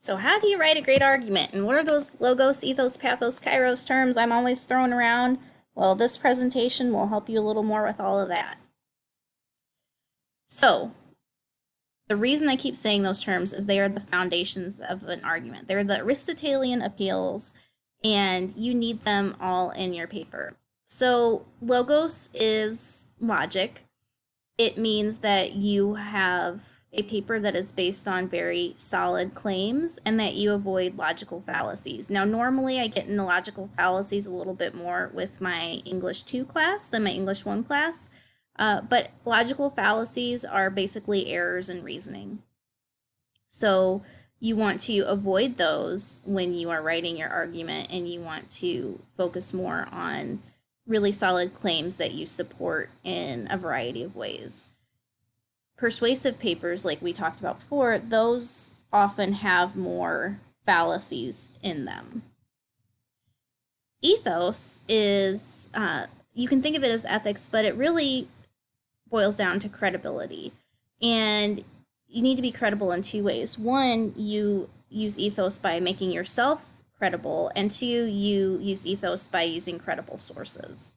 So, how do you write a great argument? And what are those logos, ethos, pathos, kairos terms I'm always throwing around? Well, this presentation will help you a little more with all of that. So, the reason I keep saying those terms is they are the foundations of an argument. They're the Aristotelian appeals, and you need them all in your paper. So, logos is logic. It means that you have a paper that is based on very solid claims and that you avoid logical fallacies. Now, normally I get into logical fallacies a little bit more with my English 2 class than my English 1 class, but logical fallacies are basically errors in reasoning. So you want to avoid those when you are writing your argument, and you want to focus more on really solid claims that you support in a variety of ways. Persuasive papers, like we talked about before, those often have more fallacies in them. Ethos is, you can think of it as ethics, but it really boils down to credibility. And you need to be credible in two ways. One, you use ethos by making yourself credible, and two, you use ethos by using credible sources.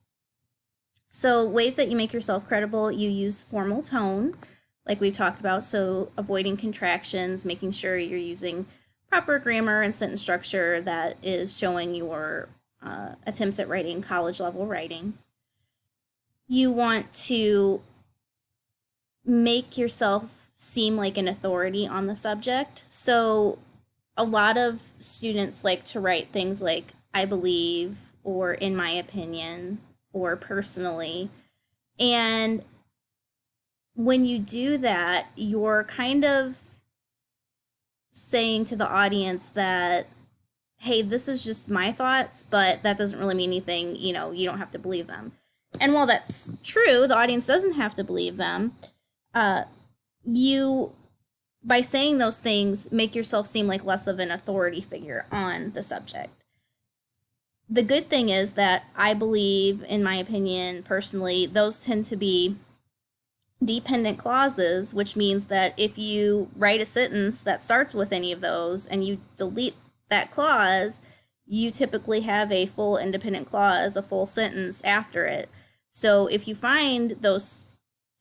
So ways that you make yourself credible, you use formal tone, like we've talked about, so avoiding contractions, making sure you're using proper grammar and sentence structure that is showing your attempts at writing college level writing. You want to make yourself seem like an authority on the subject. So a lot of students like to write things like I believe, or in my opinion, or personally. And when you do that, you're kind of saying to the audience that, hey, this is just my thoughts, but that doesn't really mean anything. You know, you don't have to believe them. And while that's true, the audience doesn't have to believe them. You, by saying those things, make yourself seem like less of an authority figure on the subject. The good thing is that I believe, in my opinion, personally, those tend to be dependent clauses, which means that if you write a sentence that starts with any of those and you delete that clause, you typically have a full independent clause, a full sentence after it. So if you find those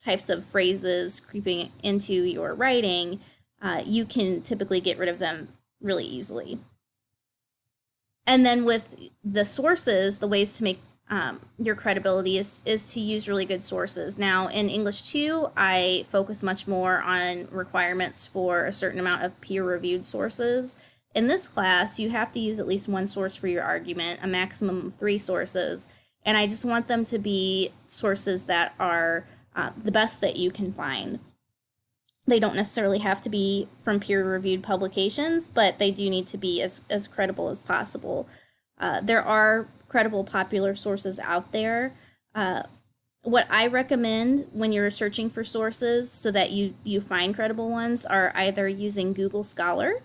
types of phrases creeping into your writing, you can typically get rid of them really easily. And then with the sources, the ways to make your credibility is to use really good sources. Now, in English 2, I focus much more on requirements for a certain amount of peer-reviewed sources. In this class, you have to use at least one source for your argument, a maximum of 3 sources, and I just want them to be sources that are the best that you can find. They don't necessarily have to be from peer-reviewed publications, but they do need to be as credible as possible. There are credible popular sources out there. What I recommend when you're searching for sources so that you find credible ones are either using Google Scholar,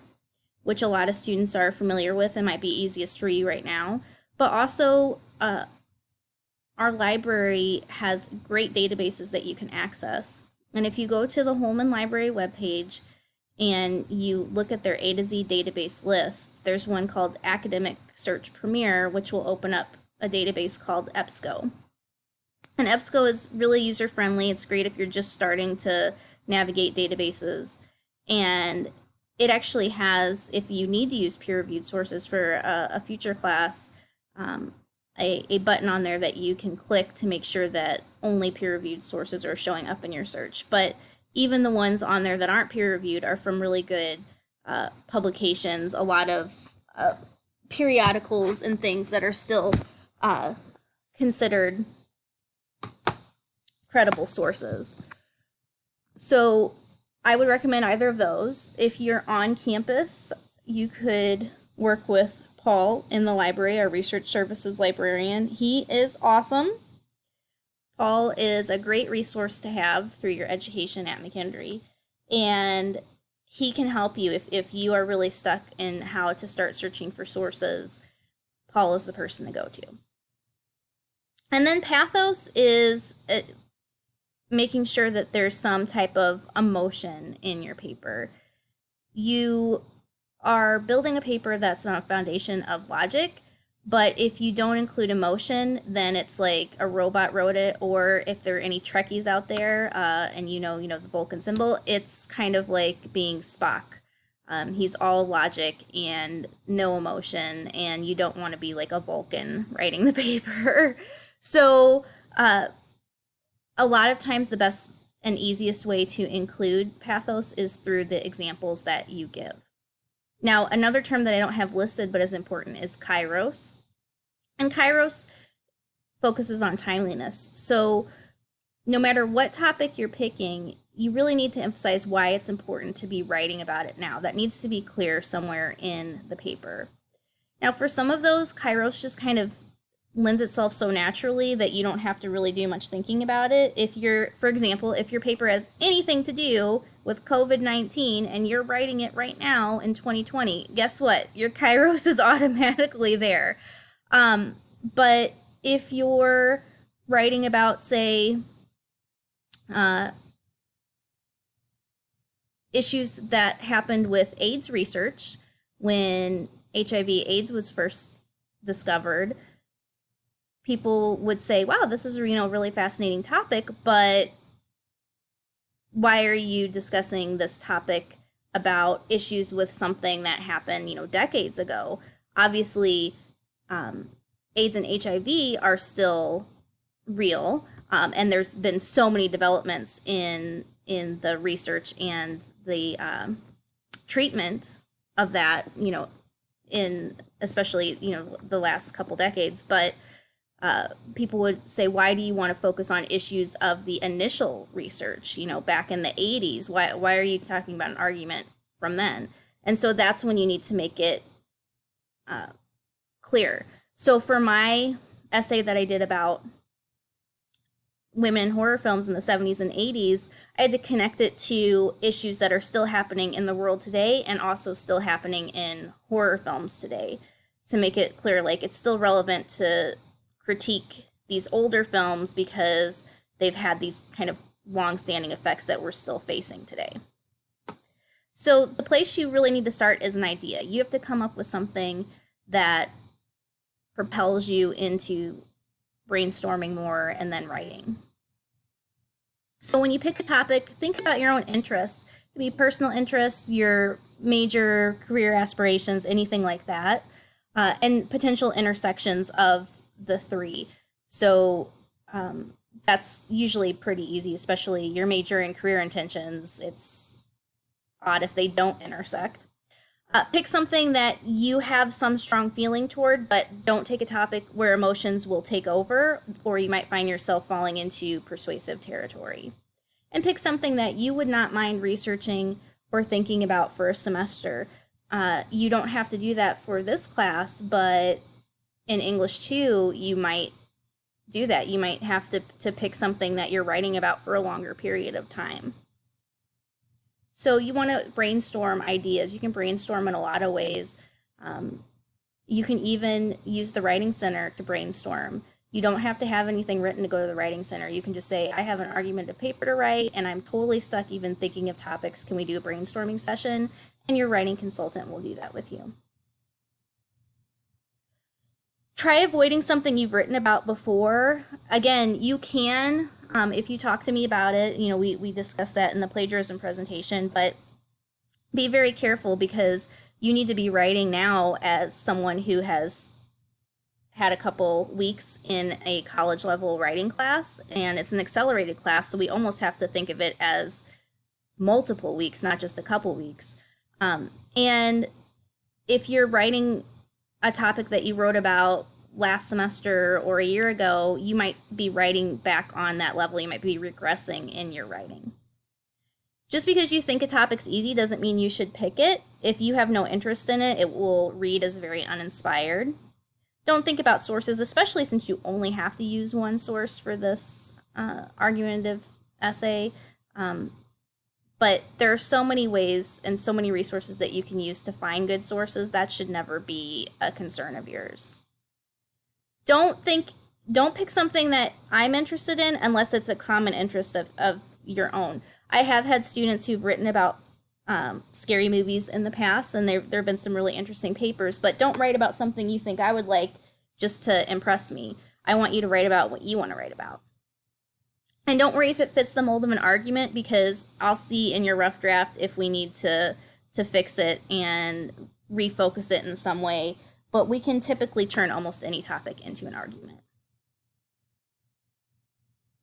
which a lot of students are familiar with and might be easiest for you right now, but also our library has great databases that you can access. And if you go to the Holman Library webpage and you look at their A to Z database list, there's one called Academic Search Premier, which will open up a database called EBSCO. And EBSCO is really user-friendly. It's great if you're just starting to navigate databases. And it actually has, if you need to use peer-reviewed sources for a future class, a button on there that you can click to make sure that only peer-reviewed sources are showing up in your search. But even the ones on there that aren't peer-reviewed are from really good publications, a lot of periodicals and things that are still considered credible sources. So I would recommend either of those. If you're on campus, you could work with Paul in the library, our research services librarian. He is awesome. Paul is a great resource to have through your education at McKendree, and he can help you if you are really stuck in how to start searching for sources. Paul is the person to go to. And then pathos is making sure that there's some type of emotion in your paper. You are building a paper that's on a foundation of logic, but if you don't include emotion, then it's like a robot wrote it. Or if there are any Trekkies out there, and the Vulcan symbol, it's kind of like being Spock. He's all logic and no emotion, and you don't want to be like a Vulcan writing the paper. So, a lot of times the best and easiest way to include pathos is through the examples that you give. Now, another term that I don't have listed but is important is kairos. And kairos focuses on timeliness. So no matter what topic you're picking, you really need to emphasize why it's important to be writing about it now. That needs to be clear somewhere in the paper. Now, for some of those, kairos just kind of lends itself so naturally that you don't have to really do much thinking about it. For example, if your paper has anything to do with COVID-19 and you're writing it right now in 2020, guess what? Your kairos is automatically there. But if you're writing about, say, issues that happened with AIDS research when HIV/AIDS was first discovered, people would say, wow, this is a really fascinating topic, but why are you discussing this topic about issues with something that happened, decades ago? Obviously, AIDS and HIV are still real, and there's been so many developments in the research and the treatment of that, in especially the last couple decades. But people would say, why do you want to focus on issues of the initial research, back in the 80s? Why are you talking about an argument from then? And so that's when you need to make it clear. So for my essay that I did about women in horror films in the 70s and 80s, I had to connect it to issues that are still happening in the world today and also still happening in horror films today, to make it clear, like, it's still relevant to critique these older films because they've had these kind of long-standing effects that we're still facing today. So the place you really need to start is an idea. You have to come up with something that propels you into brainstorming more and then writing. So when you pick a topic, think about your own interests. It could be personal interests, your major career aspirations, anything like that, and potential intersections of the three. So that's usually pretty easy, especially your major and career intentions. It's odd if they don't intersect. Pick something that you have some strong feeling toward, but don't take a topic where emotions will take over, or you might find yourself falling into persuasive territory. And pick something that you would not mind researching or thinking about for a semester. You don't have to do that for this class, but in English 2, you might do that. You might have to pick something that you're writing about for a longer period of time. So you want to brainstorm ideas. You can brainstorm in a lot of ways. You can even use the Writing Center to brainstorm. You don't have to have anything written to go to the Writing Center. You can just say, I have an argumentative paper to write, and I'm totally stuck even thinking of topics. Can we do a brainstorming session? And your writing consultant will do that with you. Try avoiding something you've written about before. Again, you can, if you talk to me about it, we discussed that in the plagiarism presentation, but be very careful because you need to be writing now as someone who has had a couple weeks in a college level writing class, and it's an accelerated class, so we almost have to think of it as multiple weeks, not just a couple weeks. And if you're writing a topic that you wrote about last semester or a year ago, you might be writing back on that level. You might be regressing in your writing. Just because you think a topic's easy doesn't mean you should pick it. If you have no interest in it, it will read as very uninspired. Don't think about sources, especially since you only have to use one source for this argumentative essay. But there are so many ways and so many resources that you can use to find good sources. That should never be a concern of yours. Don't pick something that I'm interested in unless it's a common interest of your own. I have had students who've written about scary movies in the past, and there have been some really interesting papers. But don't write about something you think I would like just to impress me. I want you to write about what you want to write about. And don't worry if it fits the mold of an argument, because I'll see in your rough draft if we need to fix it and refocus it in some way. But we can typically turn almost any topic into an argument.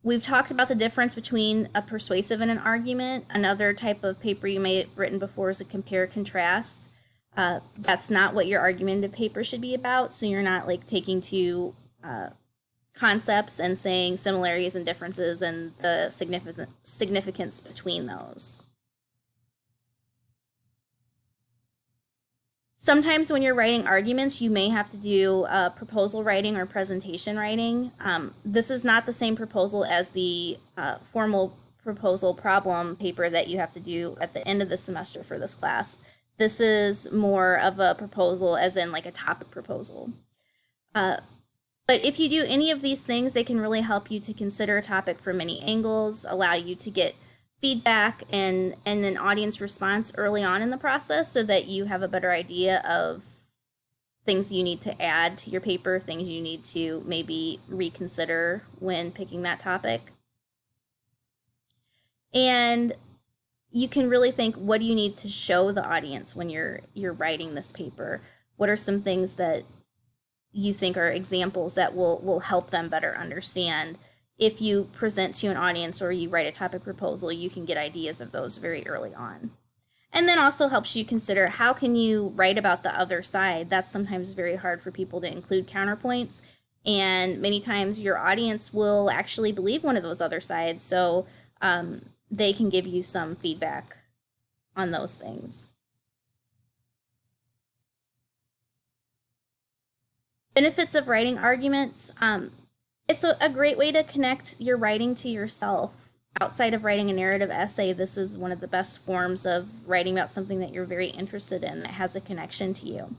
We've talked about the difference between a persuasive and an argument. Another type of paper you may have written before is a compare-contrast. That's not what your argumentative paper should be about, so you're not like taking two concepts and saying similarities and differences and the significance between those. Sometimes when you're writing arguments, you may have to do proposal writing or presentation writing. This is not the same proposal as the formal proposal problem paper that you have to do at the end of the semester for this class. This is more of a proposal as in like a topic proposal. But if you do any of these things, they can really help you to consider a topic from many angles, allow you to get feedback and an audience response early on in the process so that you have a better idea of things you need to add to your paper, things you need to maybe reconsider when picking that topic. And you can really think, what do you need to show the audience when you're writing this paper? What are some things that you think are examples that will help them better understand? If you present to an audience or you write a topic proposal, you can get ideas of those very early on. And then also helps you consider, how can you write about the other side? That's sometimes very hard for people to include counterpoints. And many times your audience will actually believe one of those other sides. So they can give you some feedback on those things. Benefits of writing arguments. It's a great way to connect your writing to yourself. Outside of writing a narrative essay, this is one of the best forms of writing about something that you're very interested in that has a connection to you.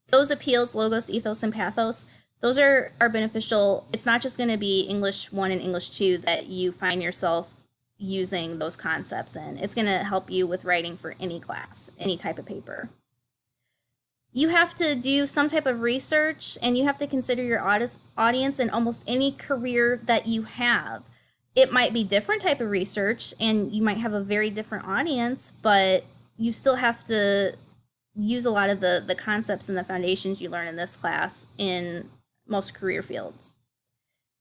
Those appeals, logos, ethos, and pathos, those are beneficial. It's not just going to be English 1 and English 2 that you find yourself using those concepts in. It's going to help you with writing for any class, any type of paper. You have to do some type of research, and you have to consider your audience in almost any career that you have. It might be different type of research, and you might have a very different audience, but you still have to use a lot of the concepts and the foundations you learn in this class in most career fields.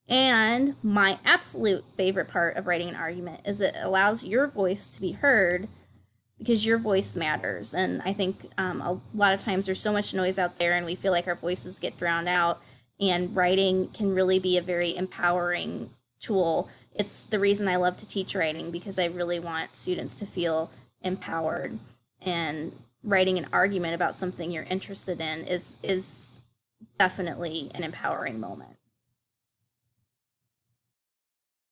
And my absolute favorite part of writing an argument is it allows your voice to be heard, because your voice matters. And I think a lot of times there's so much noise out there and we feel like our voices get drowned out, and writing can really be a very empowering tool. It's the reason I love to teach writing, because I really want students to feel empowered, and writing an argument about something you're interested in is definitely an empowering moment.